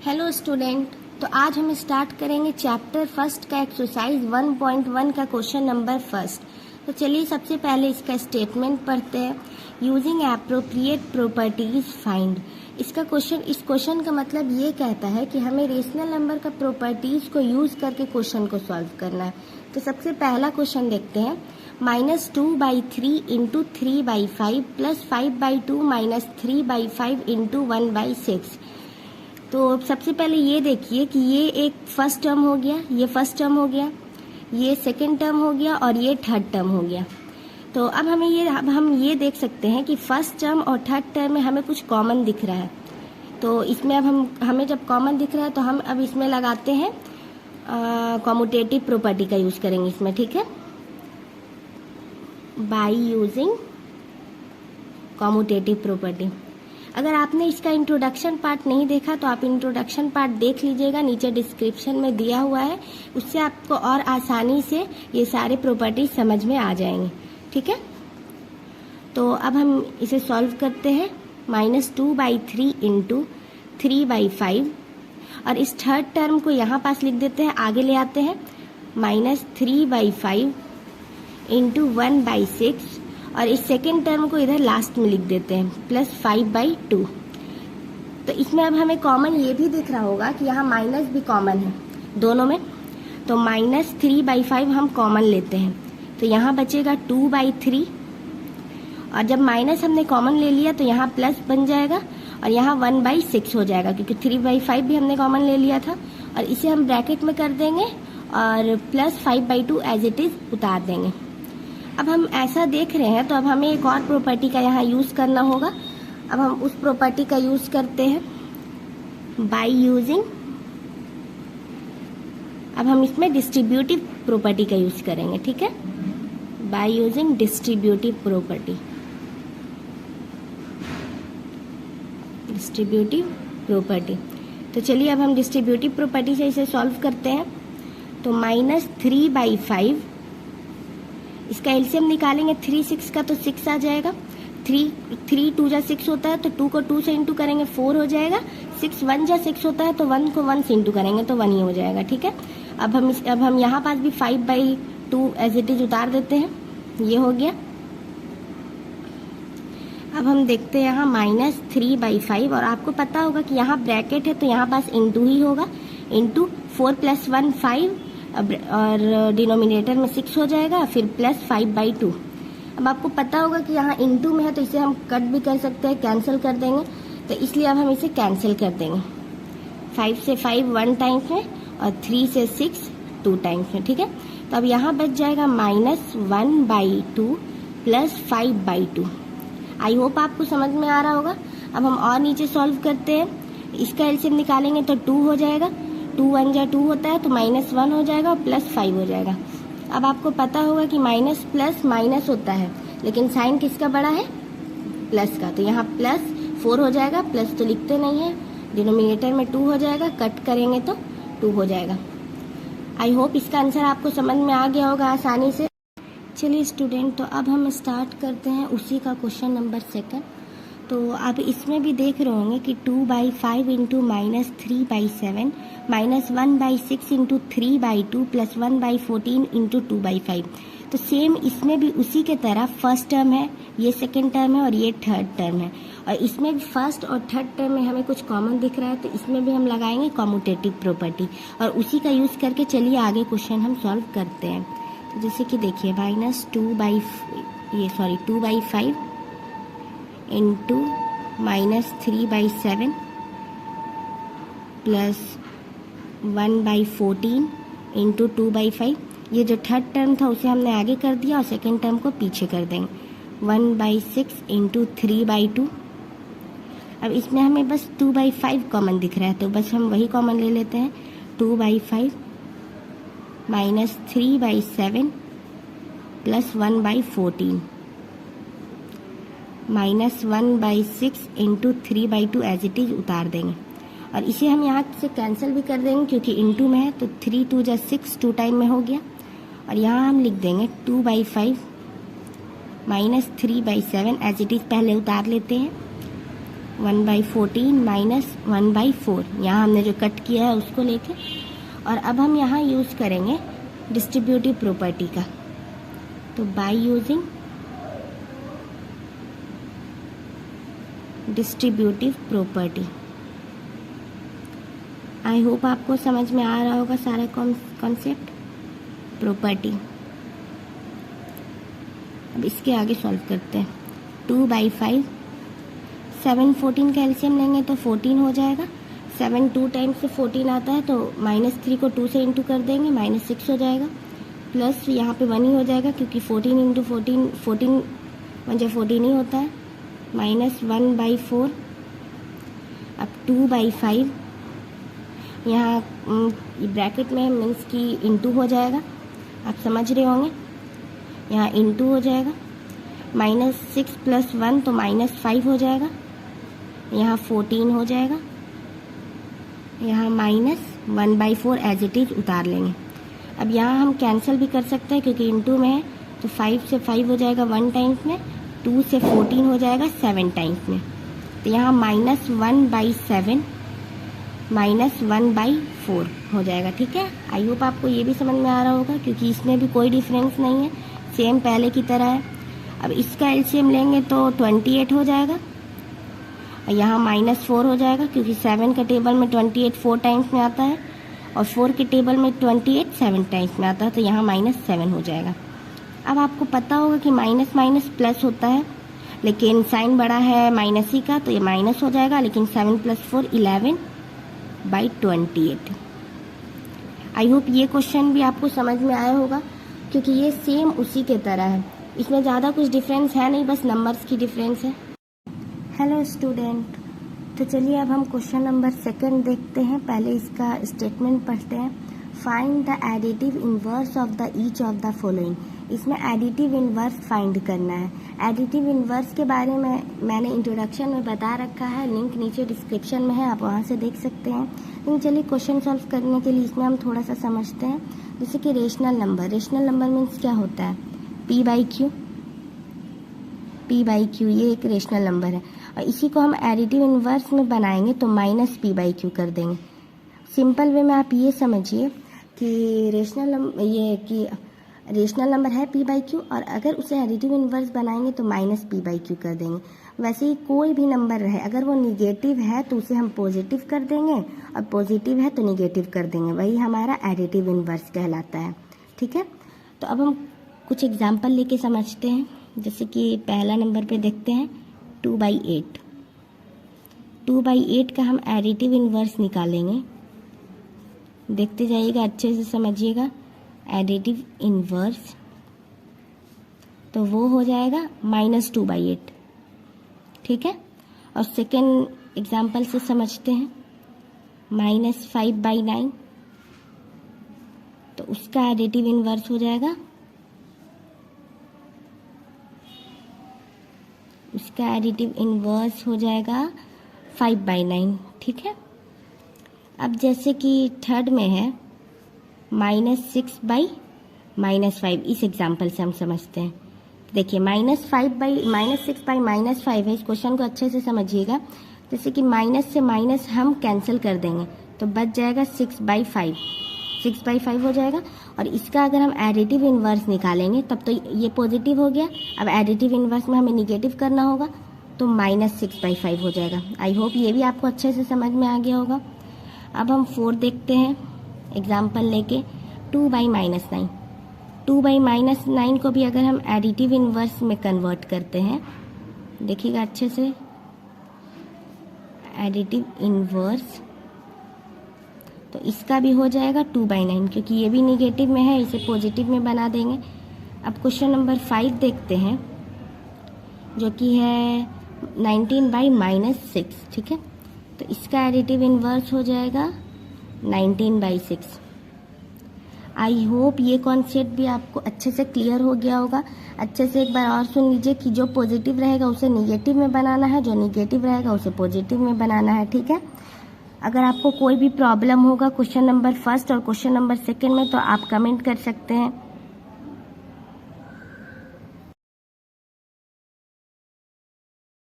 Hello student, तो आज हम स्टार्ट करेंगे चैप्टर फर्स्ट का एक्सरसाइज 1.1 का क्वेश्चन नंबर फर्स्ट। तो चलिए सबसे पहले इसका स्टेटमेंट पढ़ते हैं। Using appropriate properties find. इस क्वेश्चन का मतलब ये कहता है कि हमें रेशनल नंबर का प्रॉपर्टीज को यूज करके क्वेश्चन को सॉल्व करना है। तो सबसे पहला क्वेश्चन देखते हैं। -2/3 इंटू 3/5 प्लस 5/2 माइनस 3/5 इंटू 1/6। तो सबसे पहले ये देखिए कि ये एक फर्स्ट टर्म हो गया, ये फर्स्ट टर्म हो गया, ये सेकंड टर्म हो गया और ये थर्ड टर्म हो गया। तो अब हम ये देख सकते हैं कि फर्स्ट टर्म और थर्ड टर्म में हमें कुछ कॉमन दिख रहा है। तो इसमें अब हमें जब कॉमन दिख रहा है तो हम अब इसमें लगाते हैं कॉम्यूटेटिव प्रॉपर्टी का यूज करेंगे इसमें, ठीक है, बाय यूजिंग कॉम्यूटेटिव प्रॉपर्टी। अगर आपने इसका इंट्रोडक्शन पार्ट नहीं देखा तो आप इंट्रोडक्शन पार्ट देख लीजिएगा, नीचे डिस्क्रिप्शन में दिया हुआ है, उससे आपको और आसानी से ये सारे प्रॉपर्टीज समझ में आ जाएंगे, ठीक है। तो अब हम इसे सॉल्व करते हैं। -2/3 इंटू 3/5 और इस थर्ड टर्म को यहाँ पास लिख देते हैं, आगे ले आते हैं -3/5 इंटू 1/6 और इस सेकेंड टर्म को इधर लास्ट में लिख देते हैं +5/2। तो इसमें अब हमें कॉमन ये भी दिख रहा होगा कि यहाँ माइनस भी कॉमन है दोनों में। तो -3/5 हम कॉमन लेते हैं तो यहाँ बचेगा 2/3 और जब माइनस हमने कॉमन ले लिया तो यहाँ प्लस बन जाएगा और यहाँ 1/6 हो जाएगा क्योंकि 3/5 भी हमने कॉमन ले लिया था। और इसे हम ब्रैकेट में कर देंगे और +5/2 एज इट इज उतार देंगे। अब हम ऐसा देख रहे हैं तो अब हमें एक और प्रॉपर्टी का यहाँ यूज करना होगा। अब हम उस प्रॉपर्टी का यूज करते हैं बाय यूजिंग, अब हम इसमें डिस्ट्रीब्यूटिव प्रॉपर्टी का यूज करेंगे, ठीक है, by using distributive property. Distributive property, तो चलिए अब हम डिस्ट्रीब्यूटिव प्रॉपर्टी से इसे सॉल्व करते हैं। तो -3/5 इसका एलसीएम निकालेंगे, 3 6 का तो 6 आ जाएगा, 3 2 जा 6 होता है तो 2 को 2 से इंटू करेंगे 4 हो जाएगा, 6 1 जा 6 होता है तो 1 को 1 से इंटू करेंगे तो 1 ही हो जाएगा, ठीक है। अब हम यहाँ पास भी 5/2 एज इट इज उतार देते हैं, ये हो गया। अब हम देखते हैं यहाँ -3/5 और आपको पता होगा कि यहाँ ब्रैकेट है तो यहाँ पास इंटू ही होगा, इंटू 4 + 1 5 और डिनोमिनेटर में 6 हो जाएगा, फिर +5/2। अब आपको पता होगा कि यहाँ इंटू में है तो इसे हम कट भी कर सकते हैं, कैंसिल कर देंगे, तो इसलिए अब हम इसे कैंसिल कर देंगे। 5 से 5 1 टाइम्स में और 3 से 6 2 टाइम्स में, ठीक है। तो अब यहाँ बच जाएगा -1/2 +5/2। आई होप आपको समझ में आ रहा होगा। अब हम और नीचे सॉल्व करते हैं, इसका एलसीएम निकालेंगे तो 2 हो जाएगा, 2 1 जा 2 होता है तो -1 हो जाएगा और +5 हो जाएगा। अब आपको पता होगा कि माइनस प्लस माइनस होता है, लेकिन साइन किसका बड़ा है, प्लस का, तो यहाँ +4 हो जाएगा, प्लस तो लिखते नहीं है, डिनोमिनेटर में 2 हो जाएगा, कट करेंगे तो 2 हो जाएगा। आई होप इसका आंसर आपको समझ में आ गया होगा आसानी से। चलिए स्टूडेंट, तो अब हम स्टार्ट करते हैं उसी का क्वेश्चन नंबर सेकंड। तो आप इसमें भी देख रहे होंगे कि 2/5 इंटू -3/7 -1/6 इंटू 3/2 प्लस 1/14 इंटू 2/5। तो सेम इसमें भी उसी के तरह फर्स्ट टर्म है, ये सेकंड टर्म है और ये थर्ड टर्म है, और इसमें भी फर्स्ट और थर्ड टर्म में हमें कुछ कॉमन दिख रहा है तो इसमें भी हम लगाएंगे कॉम्यूटेटिव प्रॉपर्टी और उसी का यूज़ करके चलिए आगे क्वेश्चन हम सॉल्व करते हैं। तो जैसे कि देखिए -2/5 इंटू -3/7 प्लस 1/14 इंटू 2/5। ये जो थर्ड टर्म था उसे हमने आगे कर दिया और सेकेंड टर्म को पीछे कर देंगे। 1/6 इंटू 3/2। अब इसमें हमें बस 2/5 कॉमन दिख रहा है तो बस हम वही कॉमन ले लेते हैं। 2/5 -3/7 plus 1/14 -1/6 into 3/2 as it is उतार देंगे और इसे हम यहाँ से कैंसिल भी कर देंगे क्योंकि इंटू में है तो 3 2 जा 6 2 टाइम में हो गया, और यहाँ हम लिख देंगे 2/5 -3/7 एज इट इज, पहले उतार लेते हैं 1/14 माइनस 1/4, यहाँ हमने जो कट किया है उसको लेके। और अब हम यहाँ यूज़ करेंगे डिस्ट्रीब्यूटिव प्रॉपर्टी का। तो by using distributive property, I hope आपको समझ में आ रहा होगा सारा कॉन्सेप्ट प्रॉपर्टी। अब इसके आगे सॉल्व करते हैं। 2/5, 7 14 का एलसीएम लेंगे तो 14 हो जाएगा। 7 2 टाइम्स से 14 आता है तो -3 को 2 से इंटू कर देंगे, -6 हो जाएगा। प्लस यहाँ पे 1 ही हो जाएगा क्योंकि 14 इंटू 14 14 14 ही होता है, -1/4। अब 2/5 यहाँ ब्रैकेट में मीन्स कि इंटू हो जाएगा, आप समझ रहे होंगे, यहाँ इंटू हो जाएगा। -6 + 1 तो -5 हो जाएगा, यहाँ 14 हो जाएगा, यहाँ -1/4 एज इट इज़ उतार लेंगे। अब यहाँ हम कैंसिल भी कर सकते हैं क्योंकि इंटू में है, तो 5 से 5 हो जाएगा 1 टाइम्स में, 2 से 14 हो जाएगा 7 टाइम्स में, तो यहाँ -1/7 -1/4 हो जाएगा। ठीक है, आई होप आपको ये भी समझ में आ रहा होगा क्योंकि इसमें भी कोई डिफरेंस नहीं है, सेम पहले की तरह है। अब इसका एलसीएम लेंगे तो 28 हो जाएगा, और यहाँ -4 हो जाएगा क्योंकि 7 के टेबल में 28 4 टाइम्स में आता है और 4 के टेबल में 28 7 टाइम्स में आता है, तो यहाँ -7 हो जाएगा। अब आपको पता होगा कि माइनस माइनस प्लस होता है, लेकिन साइन बड़ा है माइनस ही का, तो ये माइनस हो जाएगा। लेकिन 7 + 4 11/28। आई होप ये क्वेश्चन भी आपको समझ में आया होगा क्योंकि ये सेम उसी के तरह है, इसमें ज़्यादा कुछ डिफरेंस है नहीं, बस नंबर्स की डिफरेंस है। हेलो स्टूडेंट, तो चलिए अब हम क्वेश्चन नंबर 2 देखते हैं। पहले इसका स्टेटमेंट पढ़ते हैं। Find the additive inverse of the each of the following. इसमें एडिटिव इनवर्स फाइंड करना है। एडिटिव इनवर्स के बारे में मैंने इंट्रोडक्शन में बता रखा है, लिंक नीचे डिस्क्रिप्शन में है, आप वहाँ से देख सकते हैं। लेकिन चलिए क्वेश्चन सॉल्व करने के लिए इसमें हम थोड़ा सा समझते हैं। जैसे कि rational number, rational number means क्या होता है, P/Q, P/Q ये एक रेशनल नंबर है, और इसी को हम एडिटिव इनवर्स में बनाएंगे तो -P/Q कर देंगे। सिंपल वे में आप ये समझिए कि रेशनल नंबर है P/Q, और अगर उसे एडिटिव इनवर्स बनाएंगे तो -P/Q कर देंगे। वैसे ही कोई भी नंबर रहे, अगर वो निगेटिव है तो उसे हम पॉजिटिव कर देंगे, और पॉजिटिव है तो निगेटिव कर देंगे, वही हमारा एडिटिव इनवर्स कहलाता है। ठीक है, तो अब हम कुछ एग्जाम्पल लेके समझते हैं। जैसे कि पहला नंबर पे देखते हैं 2/8। 2/8 का हम एडिटिव इनवर्स निकालेंगे, देखते जाइएगा, अच्छे से समझिएगा। एडिटिव इनवर्स तो वो हो जाएगा -2/8। ठीक है, और सेकेंड एग्जाम्पल से समझते हैं। -5/9 तो उसका एडिटिव इनवर्स हो जाएगा, उसका एडिटिव इनवर्स हो जाएगा 5/9। ठीक है, अब जैसे कि थर्ड में है -6/-5, इस एग्जाम्पल से हम समझते हैं। देखिए -6/-5 है, इस क्वेश्चन को अच्छे से समझिएगा। जैसे कि माइनस से माइनस हम कैंसिल कर देंगे तो बच जाएगा 6/5, 6/5 हो जाएगा। और इसका अगर हम एडिटिव इनवर्स निकालेंगे तब तो ये पॉजिटिव हो गया, अब एडिटिव इनवर्स में हमें निगेटिव करना होगा तो -6/5 हो जाएगा। आई होप ये भी आपको अच्छे से समझ में आ गया होगा। अब हम 4 देखते हैं एग्जाम्पल लेके 2/-9। 2/-9 को भी अगर हम एडिटिव इनवर्स में कन्वर्ट करते हैं, देखिएगा अच्छे से, एडिटिव इनवर्स तो इसका भी हो जाएगा 2/9, क्योंकि ये भी निगेटिव में है, इसे पॉजिटिव में बना देंगे। अब क्वेश्चन नंबर 5 देखते हैं, जो कि है 19/-6। ठीक है, तो इसका एडिटिव इनवर्स हो जाएगा 19/6। आई होप ये कॉन्सेप्ट भी आपको अच्छे से क्लियर हो गया होगा। अच्छे से एक बार और सुन लीजिए कि जो पॉजिटिव रहेगा उसे निगेटिव में बनाना है, जो निगेटिव रहेगा उसे पॉजिटिव में बनाना है। ठीक है, अगर आपको कोई भी प्रॉब्लम होगा क्वेश्चन नंबर 1 और क्वेश्चन नंबर 2 में तो आप कमेंट कर सकते हैं।